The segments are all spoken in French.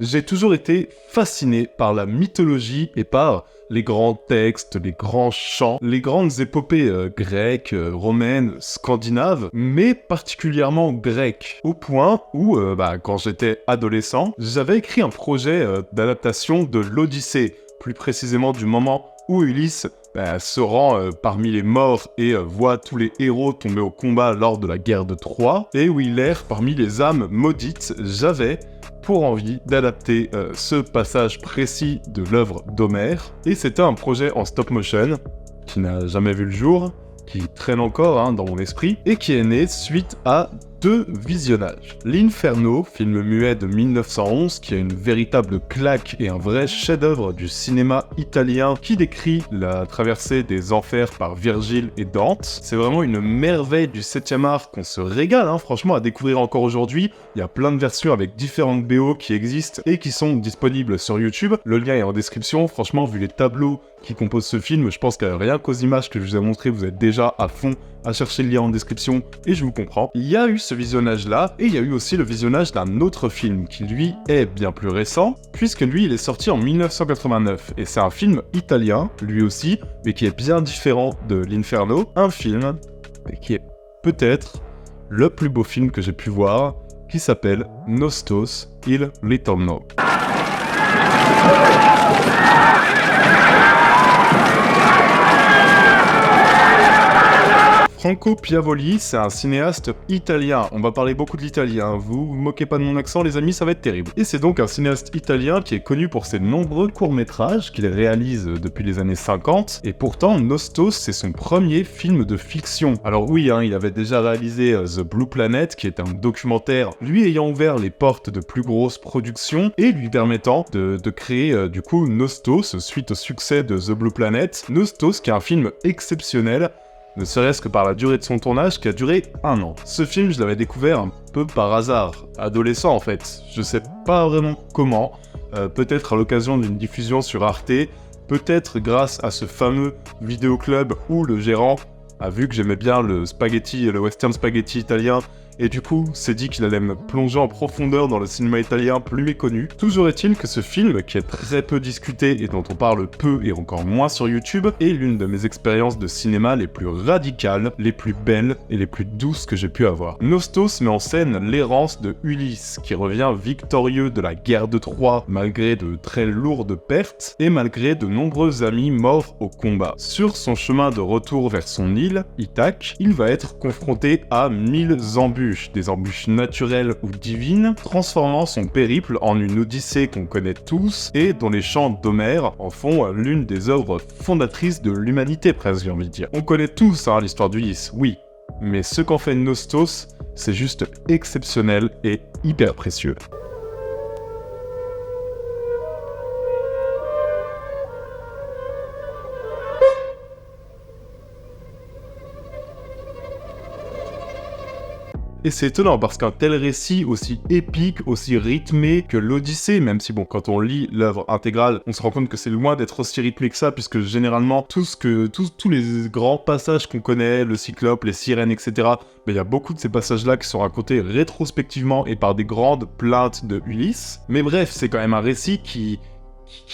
J'ai toujours été fasciné par la mythologie et par les grands textes, les grands chants, les grandes épopées grecques, romaines, scandinaves, mais particulièrement grecques. Au point où, quand j'étais adolescent, j'avais écrit un projet d'adaptation de l'Odyssée, plus précisément du moment où Ulysse se rend parmi les morts et voit tous les héros tomber au combat lors de la guerre de Troie, et où il erre parmi les âmes maudites. J'avais pour envie d'adapter ce passage précis de l'œuvre d'Homère, et c'était un projet en stop motion qui n'a jamais vu le jour, qui traîne encore dans mon esprit, et qui est né suite à 2 visionnages. L'Inferno, film muet de 1911, qui a une véritable claque et un vrai chef-d'œuvre du cinéma italien qui décrit la traversée des enfers par Virgile et Dante. C'est vraiment une merveille du 7e art qu'on se régale, franchement, à découvrir encore aujourd'hui. Il y a plein de versions avec différentes BO qui existent et qui sont disponibles sur YouTube. Le lien est en description. Franchement, vu les tableaux qui composent ce film, je pense que rien qu'aux images que je vous ai montrées, vous êtes déjà à fond à chercher le lien en description, et je vous comprends. Il y a eu ce visionnage-là, et il y a eu aussi le visionnage d'un autre film, qui lui est bien plus récent, puisque lui, il est sorti en 1989, et c'est un film italien, lui aussi, mais qui est bien différent de l'Inferno, un film qui est peut-être le plus beau film que j'ai pu voir, qui s'appelle Nostos il Ritorno. Franco Piavoli, c'est un cinéaste italien. On va parler beaucoup de l'italien. Vous moquez pas de mon accent, les amis, ça va être terrible. Et c'est donc un cinéaste italien qui est connu pour ses nombreux courts-métrages qu'il réalise depuis les années 50. Et pourtant, Nostos, c'est son premier film de fiction. Alors oui, il avait déjà réalisé The Blue Planet, qui est un documentaire lui ayant ouvert les portes de plus grosses productions et lui permettant de créer du coup Nostos, suite au succès de The Blue Planet. Nostos, qui est un film exceptionnel, ne serait-ce que par la durée de son tournage qui a duré 1 an. Ce film, je l'avais découvert un peu par hasard, adolescent en fait. Je sais pas vraiment comment, peut-être à l'occasion d'une diffusion sur Arte, peut-être grâce à ce fameux vidéoclub où le gérant a vu que j'aimais bien le western spaghetti italien, et du coup s'est dit qu'il allait me plonger en profondeur dans le cinéma italien plus méconnu. Toujours est-il que ce film, qui est très peu discuté et dont on parle peu et encore moins sur YouTube, est l'une de mes expériences de cinéma les plus radicales, les plus belles et les plus douces que j'ai pu avoir. Nostos met en scène l'errance de Ulysse, qui revient victorieux de la guerre de Troie, malgré de très lourdes pertes et malgré de nombreux amis morts au combat. Sur son chemin de retour vers son île, Ithaque, il va être confronté à 1000 embûches, des embûches naturelles ou divines, transformant son périple en une odyssée qu'on connaît tous et dont les chants d'Homère en font l'une des œuvres fondatrices de l'humanité, presque j'ai envie de dire. On connaît tous l'histoire d'Ulysse, oui, mais ce qu'en fait Nostos, c'est juste exceptionnel et hyper précieux. Et c'est étonnant parce qu'un tel récit aussi épique, aussi rythmé que l'Odyssée, même si quand on lit l'œuvre intégrale, on se rend compte que c'est loin d'être aussi rythmé que ça, puisque généralement tous les grands passages qu'on connaît, le Cyclope, les sirènes, etc., il y a beaucoup de ces passages-là qui sont racontés rétrospectivement et par des grandes plaintes de Ulysse. Mais bref, c'est quand même un récit qui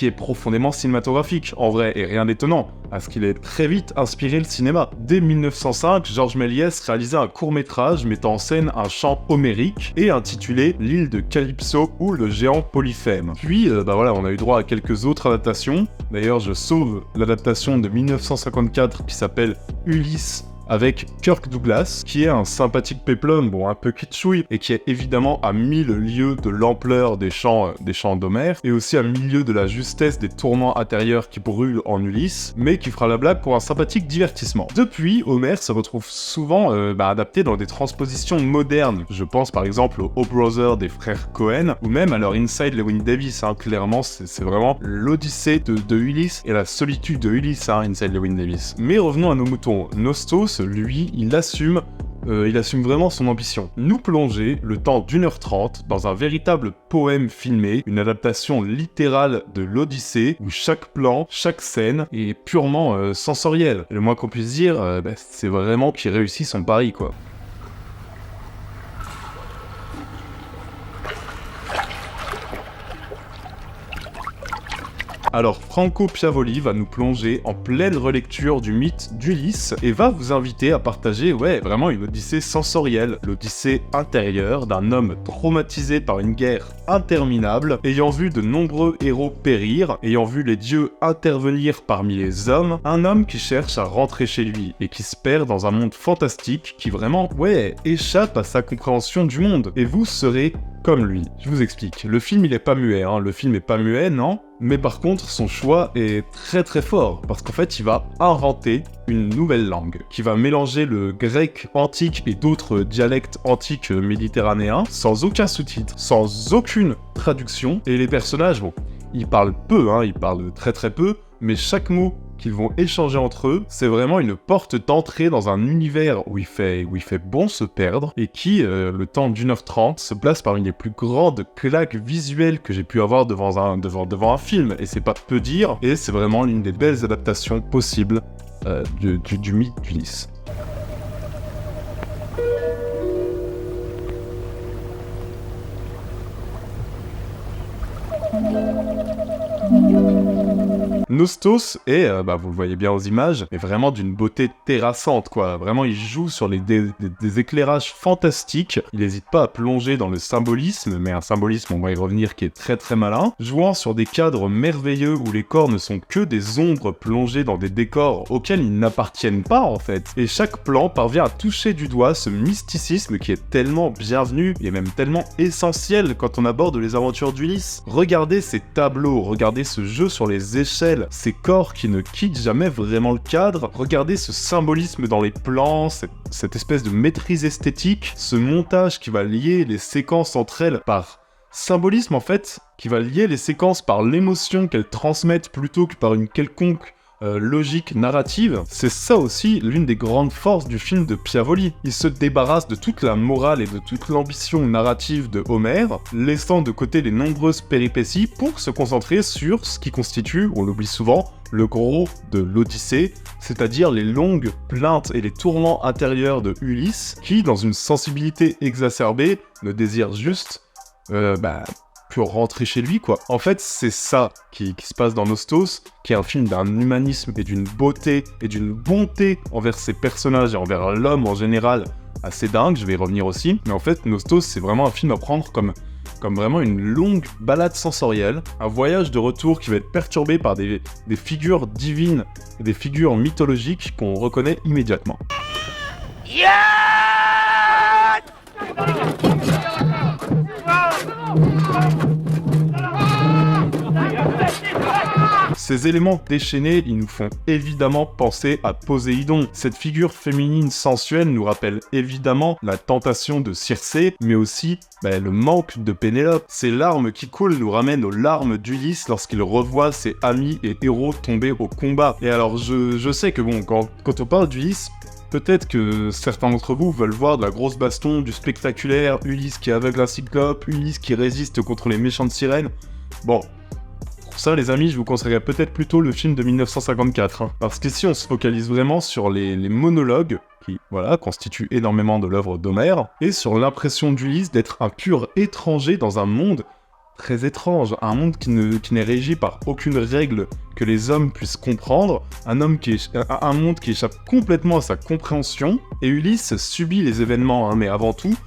est profondément cinématographique, en vrai, et rien d'étonnant, à ce qu'il ait très vite inspiré le cinéma. Dès 1905, Georges Méliès réalisait un court-métrage mettant en scène un chant homérique et intitulé L'île de Calypso ou le géant Polyphème. Puis, on a eu droit à quelques autres adaptations. D'ailleurs, je sauve l'adaptation de 1954 qui s'appelle Ulysse, avec Kirk Douglas, qui est un sympathique péplum, un peu kitschouille, et qui est évidemment à 1000 lieues de l'ampleur des chants d'Homère, et aussi à 1000 lieues de la justesse des tourments intérieurs qui brûlent en Ulysse, mais qui fera la blague pour un sympathique divertissement. Depuis, Homère se retrouve souvent adapté dans des transpositions modernes. Je pense par exemple au O Brother des frères Cohen, ou même à leur Inside Llewyn Davis. Clairement, c'est vraiment l'odyssée de Ulysse et la solitude de Ulysse, Inside Llewyn Davis. Mais revenons à nos moutons. Nostos, lui, il assume vraiment son ambition. Nous plonger le temps d'1h30 dans un véritable poème filmé, une adaptation littérale de l'Odyssée, où chaque plan, chaque scène est purement sensorielle. Et le moins qu'on puisse dire, c'est vraiment qu'il réussit son pari, quoi. Alors Franco Piavoli va nous plonger en pleine relecture du mythe d'Ulysse et va vous inviter à partager, vraiment une odyssée sensorielle, l'odyssée intérieure d'un homme traumatisé par une guerre interminable, ayant vu de nombreux héros périr, ayant vu les dieux intervenir parmi les hommes, un homme qui cherche à rentrer chez lui et qui se perd dans un monde fantastique qui vraiment, échappe à sa compréhension du monde. Et vous serez comme lui. Je vous explique. Le film, il est pas muet, Le film est pas muet, non. Mais par contre, son choix est très très fort, parce qu'en fait, il va inventer une nouvelle langue, qui va mélanger le grec antique et d'autres dialectes antiques méditerranéens, sans aucun sous-titre, sans aucune traduction, et les personnages, ils parlent peu, ils parlent très très peu, mais chaque mot qu'ils vont échanger entre eux, c'est vraiment une porte d'entrée dans un univers où il fait bon se perdre, et qui, le temps d'1h30, se place parmi les plus grandes claques visuelles que j'ai pu avoir devant un film, et c'est pas peu dire, et c'est vraiment l'une des belles adaptations possibles du mythe d'Ulysse. Nostos est, vous le voyez bien aux images, mais vraiment d'une beauté terrassante, quoi. Vraiment, il joue sur des éclairages fantastiques. Il n'hésite pas à plonger dans le symbolisme, mais un symbolisme, on va y revenir, qui est très très malin. Jouant sur des cadres merveilleux où les corps ne sont que des ombres plongées dans des décors auxquels ils n'appartiennent pas, en fait. Et chaque plan parvient à toucher du doigt ce mysticisme qui est tellement bienvenu, et même tellement essentiel quand on aborde les aventures d'Ulysse. Regardez ces tableaux, regardez ce jeu sur les échelles, ces corps qui ne quittent jamais vraiment le cadre, regardez ce symbolisme dans les plans, cette espèce de maîtrise esthétique, ce montage qui va lier les séquences entre elles par symbolisme en fait, qui va lier les séquences par l'émotion qu'elles transmettent plutôt que par une quelconque logique narrative. C'est ça aussi l'une des grandes forces du film de Piavoli. Il se débarrasse de toute la morale et de toute l'ambition narrative de Homère, laissant de côté les nombreuses péripéties pour se concentrer sur ce qui constitue, on l'oublie souvent, le gros de l'Odyssée, c'est-à-dire les longues plaintes et les tourments intérieurs de Ulysse, qui, dans une sensibilité exacerbée, ne désire juste puis rentrer chez lui, quoi. En fait, c'est ça qui se passe dans Nostos, qui est un film d'un humanisme et d'une beauté et d'une bonté envers ses personnages et envers l'homme en général assez dingue, je vais y revenir aussi. Mais en fait, Nostos, c'est vraiment un film à prendre comme vraiment une longue balade sensorielle, un voyage de retour qui va être perturbé par des figures divines et des figures mythologiques qu'on reconnaît immédiatement. Ces éléments déchaînés, ils nous font évidemment penser à Poséidon. Cette figure féminine sensuelle nous rappelle évidemment la tentation de Circé, mais aussi le manque de Pénélope. Ces larmes qui coulent nous ramènent aux larmes d'Ulysse lorsqu'il revoit ses amis et héros tombés au combat. Et alors je sais que quand on parle d'Ulysse, peut-être que certains d'entre vous veulent voir de la grosse baston, du spectaculaire, Ulysse qui aveugle un cyclope, Ulysse qui résiste contre les méchantes sirènes. Bon, pour ça les amis, je vous conseillerais peut-être plutôt le film de 1954, parce qu'ici on se focalise vraiment sur les monologues, qui, constituent énormément de l'œuvre d'Homère, et sur l'impression d'Ulysse d'être un pur étranger dans un monde très étrange, un monde qui n'est régi par aucune règle que les hommes puissent comprendre, un monde qui échappe complètement à sa compréhension, et Ulysse subit les événements, mais avant tout,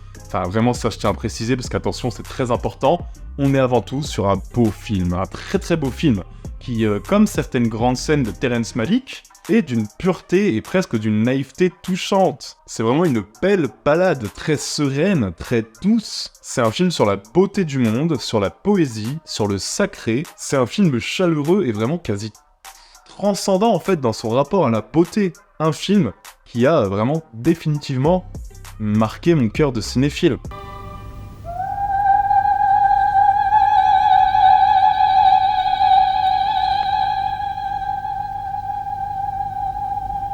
vraiment ça je tiens à préciser parce qu'attention c'est très important, on est avant tout sur un beau film, un très très beau film, qui, comme certaines grandes scènes de Terrence Malick, est d'une pureté et presque d'une naïveté touchante. C'est vraiment une belle balade très sereine, très douce. C'est un film sur la beauté du monde, sur la poésie, sur le sacré. C'est un film chaleureux et vraiment quasi transcendant en fait dans son rapport à la beauté. Un film qui a vraiment définitivement marqué mon cœur de cinéphile.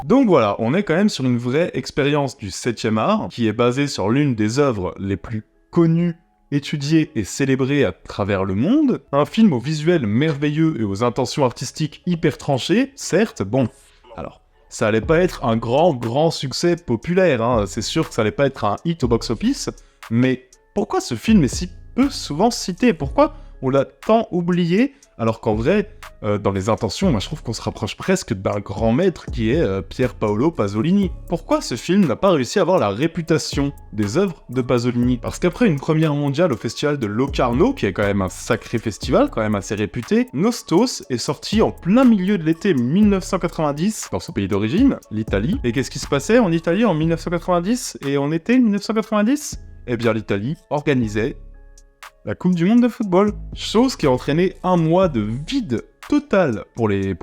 Donc voilà, on est quand même sur une vraie expérience du 7e art, qui est basée sur l'une des œuvres les plus connues, étudiées et célébrées à travers le monde. Un film au visuel merveilleux et aux intentions artistiques hyper tranchées, certes, alors, ça allait pas être un grand succès populaire, c'est sûr que ça allait pas être un hit au box-office, mais pourquoi ce film est si peu souvent cité? Pourquoi on l'a tant oublié, alors qu'en vrai, dans les intentions, moi je trouve qu'on se rapproche presque d'un grand maître qui est Pier Paolo Pasolini. Pourquoi ce film n'a pas réussi à avoir la réputation des œuvres de Pasolini? Parce qu'après une première mondiale au festival de Locarno, qui est quand même un sacré festival, quand même assez réputé, Nostos est sorti en plein milieu de l'été 1990 dans son pays d'origine, l'Italie. Et qu'est-ce qui se passait en Italie en 1990 et en été 1990? Eh bien l'Italie organisait la Coupe du Monde de football. Chose qui a entraîné un mois de vide total pour les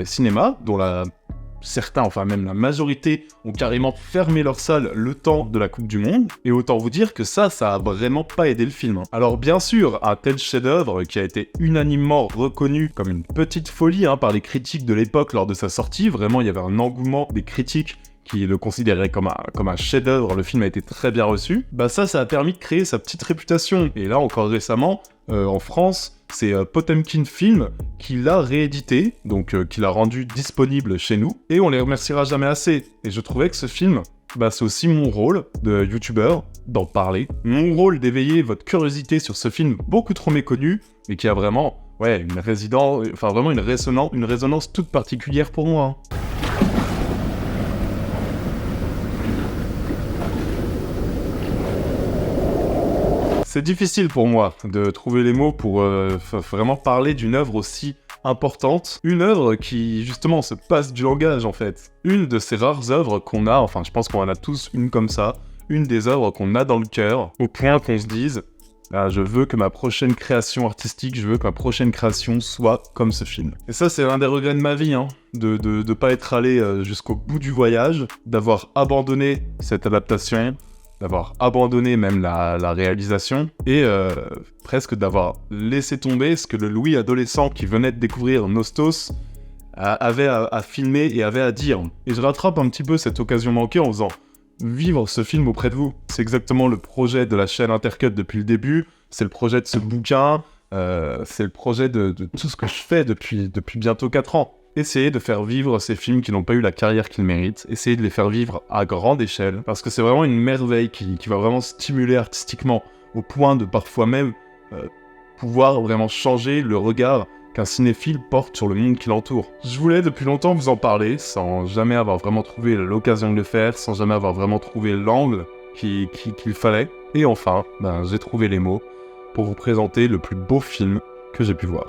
cinémas, dont certains, enfin même la majorité, ont carrément fermé leurs salles le temps de la Coupe du Monde. Et autant vous dire que ça a vraiment pas aidé le film. Alors bien sûr, un tel chef-d'œuvre qui a été unanimement reconnu comme une petite folie par les critiques de l'époque lors de sa sortie, vraiment il y avait un engouement des critiques qui le considérait comme un chef-d'œuvre, le film a été très bien reçu, bah ça a permis de créer sa petite réputation. Et là, encore récemment, en France, c'est Potemkin Film qui l'a réédité, donc qui l'a rendu disponible chez nous, et on les remerciera jamais assez. Et je trouvais que ce film, bah c'est aussi mon rôle de youtubeur, d'en parler, mon rôle d'éveiller votre curiosité sur ce film beaucoup trop méconnu, mais qui a vraiment, une résonance toute particulière pour moi. C'est difficile pour moi de trouver les mots pour vraiment parler d'une œuvre aussi importante. Une œuvre qui, justement, se passe du langage, en fait. Une de ces rares œuvres qu'on a, enfin, je pense qu'on en a tous une comme ça, une des œuvres qu'on a dans le cœur, au point qu'on se dise « je veux que ma prochaine création artistique, je veux que ma prochaine création soit comme ce film. » Et ça, c'est l'un des regrets de ma vie, de pas être allé jusqu'au bout du voyage, d'avoir abandonné cette adaptation, d'avoir abandonné même la réalisation, et presque d'avoir laissé tomber ce que le Louis adolescent qui venait de découvrir Nostos avait à filmer et avait à dire. Et je rattrape un petit peu cette occasion manquée en faisant vivre ce film auprès de vous. C'est exactement le projet de la chaîne Intercut depuis le début, c'est le projet de ce bouquin, c'est le projet de tout ce que je fais depuis bientôt 4 ans. Essayer de faire vivre ces films qui n'ont pas eu la carrière qu'ils méritent, essayer de les faire vivre à grande échelle, parce que c'est vraiment une merveille qui va vraiment stimuler artistiquement, au point de parfois même pouvoir vraiment changer le regard qu'un cinéphile porte sur le monde qui l'entoure. Je voulais depuis longtemps vous en parler, sans jamais avoir vraiment trouvé l'occasion de le faire, sans jamais avoir vraiment trouvé l'angle qu'il fallait, et enfin, j'ai trouvé les mots pour vous présenter le plus beau film que j'ai pu voir.